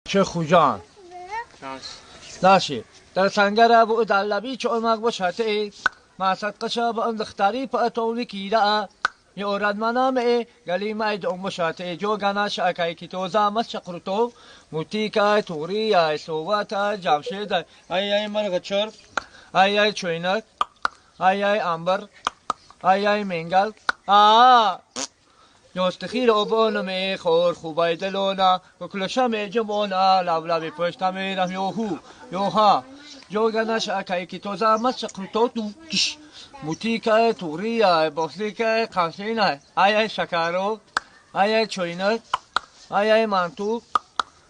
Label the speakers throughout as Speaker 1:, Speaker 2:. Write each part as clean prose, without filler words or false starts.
Speaker 1: چه خوجان ناشی در سنگر ابو دلبی چه امک بشته ای ماسد قشا به اندختاری پاتونی کیدا یورد منامه گلی ماید ام بشته ای جو گنا شاکای کی تو زامت شقرتو موتیکای توری ای سوواتا جامشید ای مرغچر ای چوینک ای امبر ای منگل یاستخیر آبانم خور خوبای دلونا و کلشم جمونا لب پشتم رم یوهو یوها جوگنش اکای کی تو زامت شقرتو تو کش موتیکای توریای بوسیکای خانسینای ای شکارو ای چوینک ای مانتو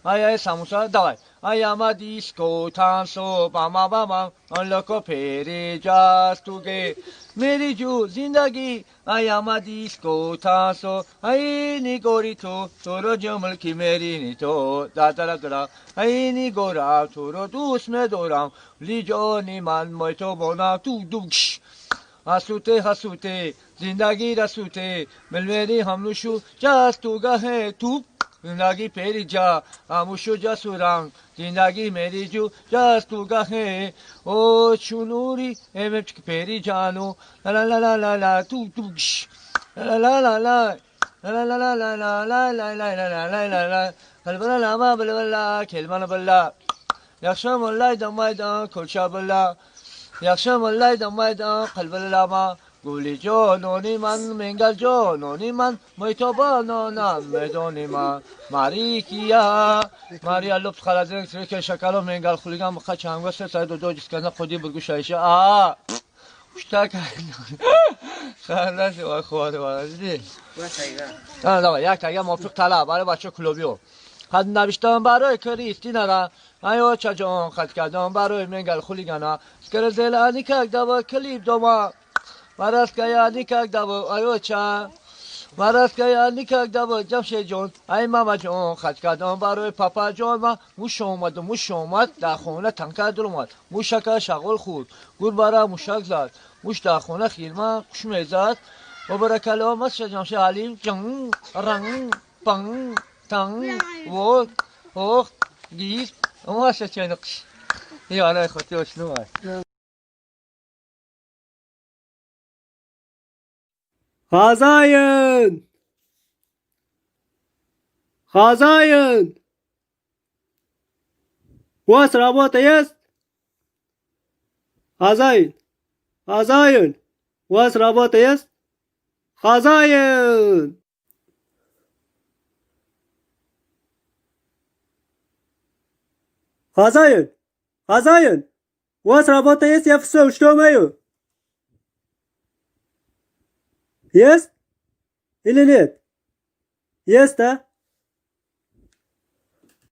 Speaker 1: ای ساموسا دوای ای اما دیسکو تانسو باما آنلکو پیری جاستوگه میری جو زندگی ای اما دیسکو تانسو ای نیگوری تو رو جمل کی میری نی تو دادرا ای نیگورا تو رو دوست میدارم لیجانی من مای تو بنا تو دوش حسوته زندگی رسوته ملوری همنوشو جاستو گه تو زندگی پیری جا اموشو جسوران زندگی میری جو جاستو گه او چونوری امچک پیری جانو لا لا لا لا لا تو توش لا لا لا لا لا لا لا لا لا لا لا لا لا لا لا قلبنا لا ما بلا كلمة بلا يخشم الله دم كل شاب الله يخشم الله دم قلب اللاما قولي جونوني من منقل جونوني من ميتوبا نونا مدوني ما ماريكيا ماريا لبس خلازين سريك شكالو منقل خليقان بخا چانگو سايد دو جسكنا خودي برگو شايشة اشتاك خلاص واخوات واردی نه یک تاگه موفق طلب برای بچه کلوبیو خد نوشتم برای کریستینا ایو چجون خد کردم برای منگل خلیگانا سکر زلانی که دوا کلیب دوما مرس که یادی که دوا ایو چا مرس که یادی که دوا جمشید جون ای ماما جون خد کردم برای پاپا جون ما موش اومد در خونه تنکه در اومد موشک شغل خود گور برای موشک زد موش در خونه خیلما خوش میزد و برای کلام جمشید علیم جن رنگ پنگ تنگ و هخ گیز اما چه نقش یا نه خودی وشنو
Speaker 2: Хазяин! Хазяин! У вас работа есть? Хозяин! Хозяин! У вас работа есть? Хозяин! Хозяин! Хозяин! У вас работа есть? Я все, что умею. Есть? Или нет? Есть, да?